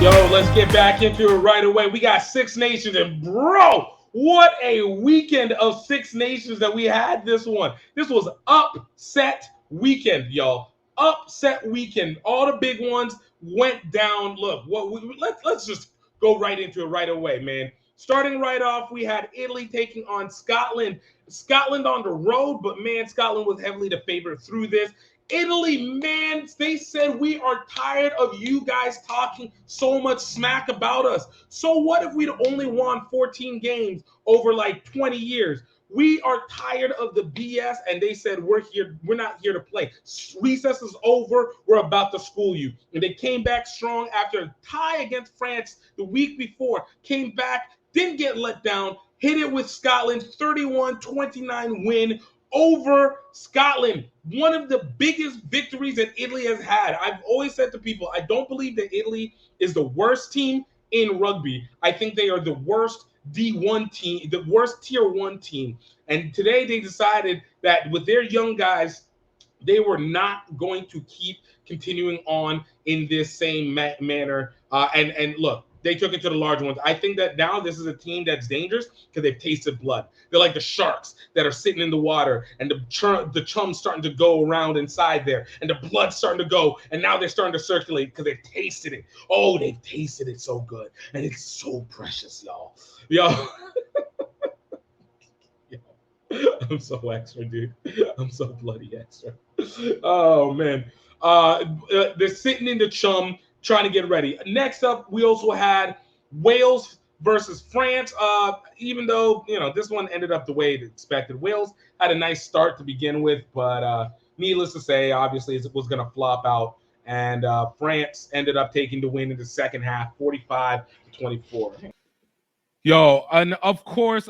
Yo, let's get back into it right away. We got Six Nations, and bro, what a weekend of Six Nations that we had this one. This was upset weekend, y'all. Upset weekend. All the big ones went down. Look, let's just go right into it right away, man. Starting right off, we had Italy taking on Scotland. Scotland on the road, but man, Scotland was heavily the favorite through this. Italy, man, they said we are tired of you guys talking so much smack about us. So what if we'd only won 14 games over like 20 years? We are tired of the BS, and they said we're here. We're not here to play. Recess is over. We're about to school you. And they came back strong after a tie against France the week before. Came back, didn't get let down. Hit it with Scotland, 31-29 win over Scotland. One of the biggest victories that Italy has had. I've always said to people, I don't believe that Italy is the worst team in rugby. I think they are the worst D1 team, the worst tier 1 team. And today they decided that with their young guys, they were not going to keep continuing on in this same manner. And look, they took it to the large ones. I think that now this is a team that's dangerous because they've tasted blood. They're like the sharks that are sitting in the water, and the chum's starting to go around inside there, and the blood's starting to go, and now they're starting to circulate because they've tasted it. Oh, they've tasted it so good, and it's so precious, y'all. Y'all. I'm so extra, dude. I'm so bloody extra. Oh man. They're sitting in the chum trying to get ready. Next up, we also had Wales versus France. Even though this one ended up the way it expected. Wales had a nice start to begin with, but needless to say, obviously it was going to flop out. And France ended up taking the win in the second half, 45-24. Yo, and of course,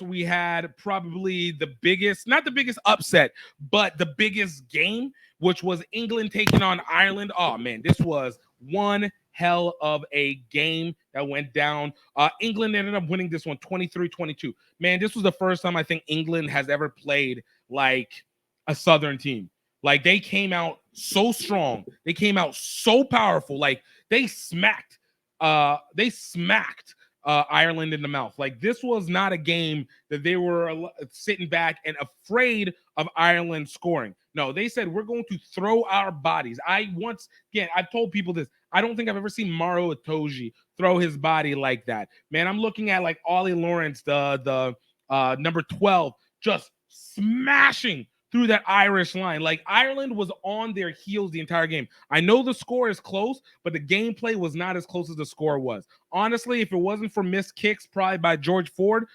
we had probably the biggest, not the biggest upset, but the biggest game, which was England taking on Ireland. Oh, man, this was one hell of a game that went down. England ended up winning this one 23-22. Man, this was the first time I think England has ever played like a Southern team. Like, they came out so strong. They came out so powerful. Like, they smacked Ireland in the mouth. Like, this was not a game that they were sitting back and afraid of Ireland scoring. No, they said we're going to throw our bodies. I've told people this. I don't think I've ever seen Maro Itoje throw his body like that. Man, I'm looking at like Ollie Lawrence, the number 12, just smashing through that Irish line. Like, Ireland was on their heels the entire game. I know the score is close, but the gameplay was not as close as the score was. Honestly, if it wasn't for missed kicks probably by George Ford,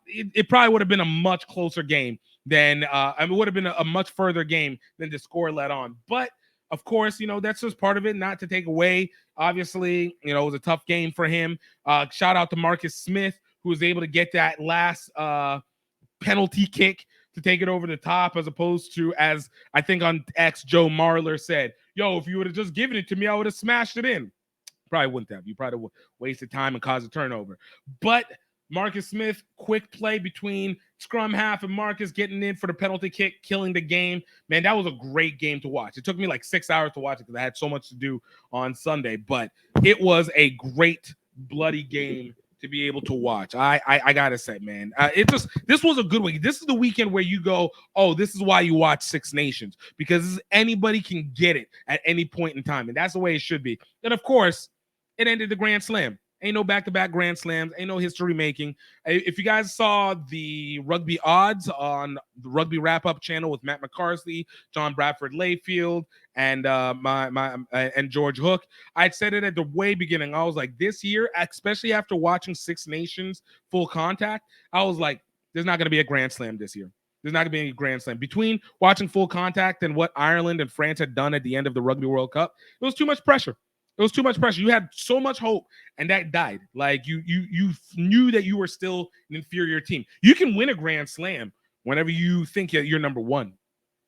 it probably would have been a much closer game than it would have been a much further game than the score let on. But of course, that's just part of it, not to take away. Obviously, it was a tough game for him. Shout out to Marcus Smith, who was able to get that last penalty kick to take it over the top, as opposed to, as I think on X, Joe Marler said, yo, if you would have just given it to me, I would have smashed it in. Probably wouldn't have. You probably would wasted time and caused a turnover. But Marcus Smith, quick play between scrum half and Marcus getting in for the penalty kick, killing the game. Man, that was a great game to watch. It took me like 6 hours to watch it because I had so much to do on Sunday. But it was a great, bloody game to be able to watch. I gotta say, man, this was a good week. This is the weekend where you go, oh, this is why you watch Six Nations, because anybody can get it at any point in time, and that's the way it should be. And of course, it ended the Grand Slam. Ain't no back-to-back Grand Slams. Ain't no history making. If you guys saw the rugby odds on the Rugby Wrap-Up channel with Matt McCarthy, John Bradford Layfield, and and George Hook, I'd said it at the way beginning. I was like, this year, especially after watching Six Nations Full Contact, I was like, there's not going to be a Grand Slam this year. There's not going to be any Grand Slam. Between watching Full Contact and what Ireland and France had done at the end of the Rugby World Cup, it was too much pressure. It was too much pressure. You had so much hope, and that died. Like, you knew that you were still an inferior team. You can win a Grand Slam whenever you think you're number one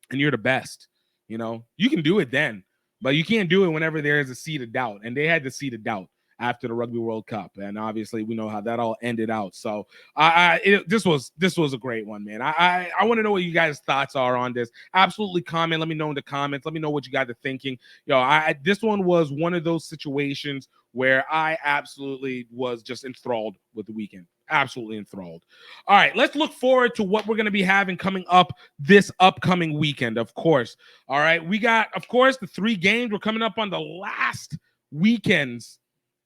and you're the best. You can do it then, but you can't do it whenever there is a seed of doubt. And they had the seed of doubt after the Rugby World Cup, and obviously we know how that all ended out. So this was a great one, man. I want to know what you guys' thoughts are on this. Absolutely comment. Let me know in the comments. Let me know what you guys are thinking. This one was one of those situations where I absolutely was just enthralled with the weekend. Absolutely enthralled. All right, let's look forward to what we're going to be having coming up this upcoming weekend, of course. All right, we got, of course, the 3 games. We're coming up on the last weekends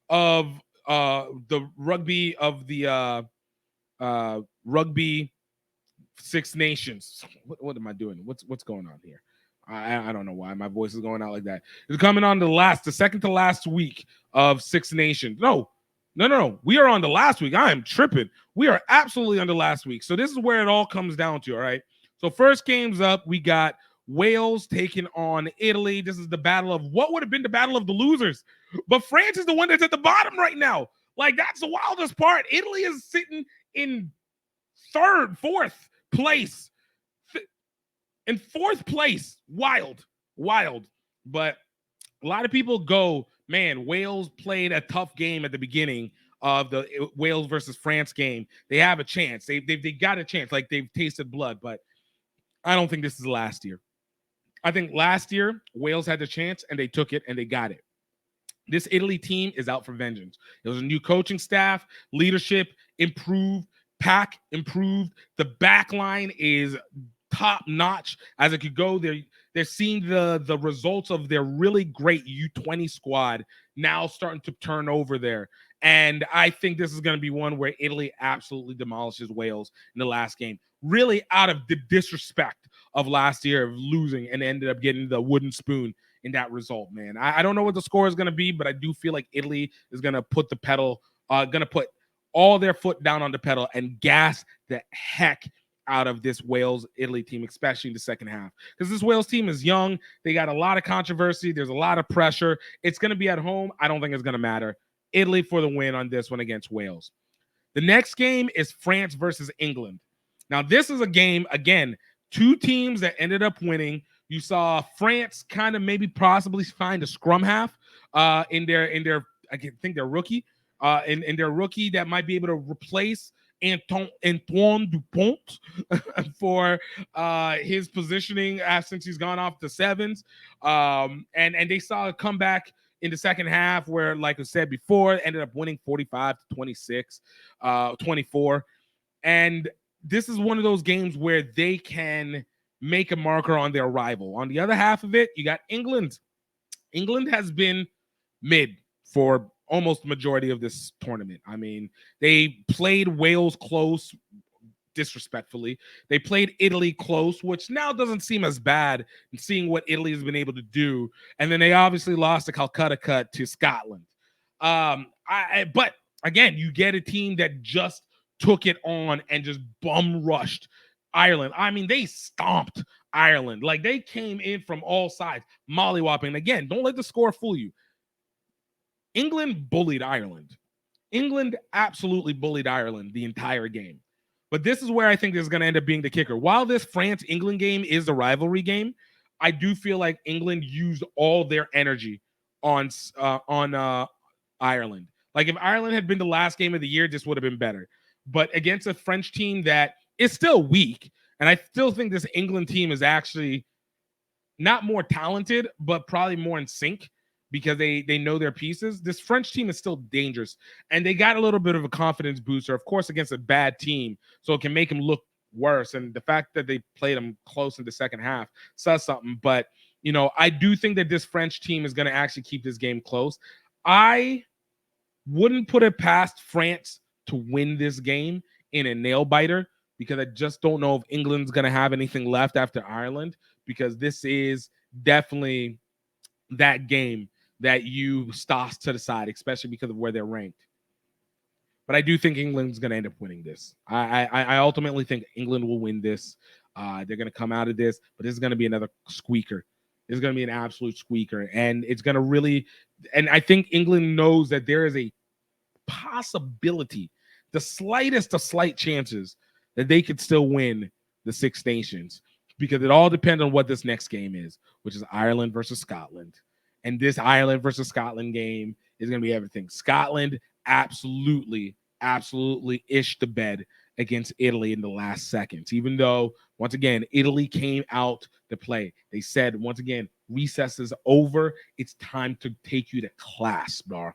of the rugby rugby Six Nations. What am I doing? What's going on here? I don't know why my voice is going out like that. It's coming on the second to last week of Six Nations. No. We are on the last week. I am tripping. We are absolutely on the last week. So this is where it all comes down to, all right? So first game's up. We got Wales taking on Italy. This is the battle of what would have been the battle of the losers. But France is the one that's at the bottom right now. Like, that's the wildest part. Italy is sitting in fourth place. In fourth place. Wild. But a lot of people go, man, Wales played a tough game at the beginning of the Wales versus France game. They have a chance. They got a chance. Like, they've tasted blood. But I don't think this is last year. I think last year, Wales had the chance, and they took it, and they got it. This Italy team is out for vengeance. It was a new coaching staff, leadership improved, pack improved. The back line is top notch as it could go. They're seeing the results of their really great U20 squad now starting to turn over there. And I think this is going to be one where Italy absolutely demolishes Wales in the last game. Really out of the disrespect of last year of losing and ended up getting the wooden spoon in that result, man. I don't know what the score is going to be, but I do feel like Italy is going to put all their foot down on the pedal and gas the heck out of this Wales-Italy team, especially in the second half. Because this Wales team is young. They got a lot of controversy. There's a lot of pressure. It's going to be at home. I don't think it's going to matter. Italy for the win on this one against Wales. The next game is France versus England. Now, this is a game, again, 2 teams that ended up winning. You saw France kind of maybe possibly find a scrum half in their I think their rookie in their rookie that might be able to replace Antoine Dupont for his positioning since he's gone off the sevens. And they saw a comeback in the second half where, like I said before, ended up winning 45-26, 24. And this is one of those games where they can make a marker on their rival. On the other half of it, you got England. England has been mid for almost the majority of this tournament. I mean, they played Wales close, disrespectfully. They played Italy close, which now doesn't seem as bad, seeing what Italy has been able to do. And then they obviously lost the Calcutta Cut to Scotland. But again, you get a team that just took it on and just bum rushed Ireland. I mean, they stomped Ireland. Like, they came in from all sides, mollywopping. Again, don't let the score fool you. England bullied Ireland. England absolutely bullied Ireland the entire game. But this is where I think this is going to end up being the kicker. While this France-England game is a rivalry game, I do feel like England used all their energy on Ireland. Like, if Ireland had been the last game of the year, this would have been better. But against a French team that is still weak, and I still think this England team is actually not more talented, but probably more in sync because they know their pieces. This French team is still dangerous, and they got a little bit of a confidence booster, of course, against a bad team, so it can make them look worse. And the fact that they played them close in the second half says something. But, you know, I do think that this French team is going to actually keep this game close. I wouldn't put it past France to win this game in a nail-biter because I just don't know if England's going to have anything left after Ireland, because this is definitely that game that you toss to the side, especially because of where they're ranked. But I do think England's going to end up winning this. I ultimately think England will win this. They're going to come out of this, but this is going to be another squeaker. It's going to be an absolute squeaker. And it's going to really – and I think England knows that there is a possibility, the slightest of slight chances that they could still win the Six Nations, because it all depends on what this next game is, which is Ireland versus Scotland. And this Ireland versus Scotland game is going to be everything. Scotland absolutely ished the bed against Italy in the last seconds, even though, once again, Italy came out to play. They said, once again, recess is over. It's time to take you to class, bro.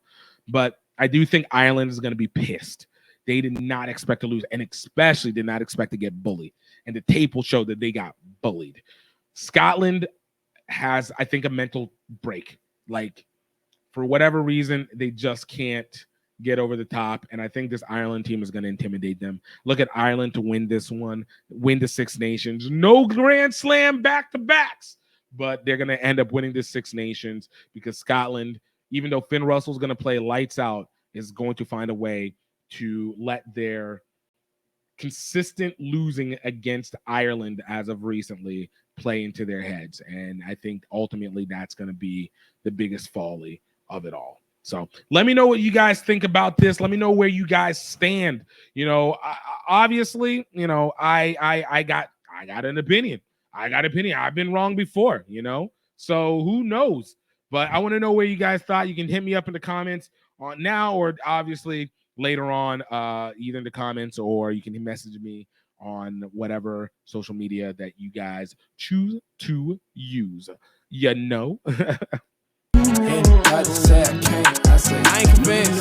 But I do think Ireland is going to be pissed. They did not expect to lose, and especially did not expect to get bullied. And the tape will show that they got bullied. Scotland has, I think, a mental break. Like, for whatever reason, they just can't get over the top. And I think this Ireland team is going to intimidate them. Look at Ireland to win this one, win the Six Nations. No Grand Slam back-to-backs, but they're going to end up winning the Six Nations because Scotland, even though Finn Russell's going to play lights out, is going to find a way to let their consistent losing against Ireland as of recently play into their heads. And I think ultimately that's going to be the biggest folly of it all. So let me know what you guys think about this. Let me know where you guys stand. You know, obviously, you know, I got an opinion. I've been wrong before, you know, so who knows? But I want to know where you guys thought. You can hit me up in the comments on now, or obviously later on, either in the comments, or you can message me on whatever social media that you guys choose to use. You know. Anybody say I can't, I say I ain't convinced.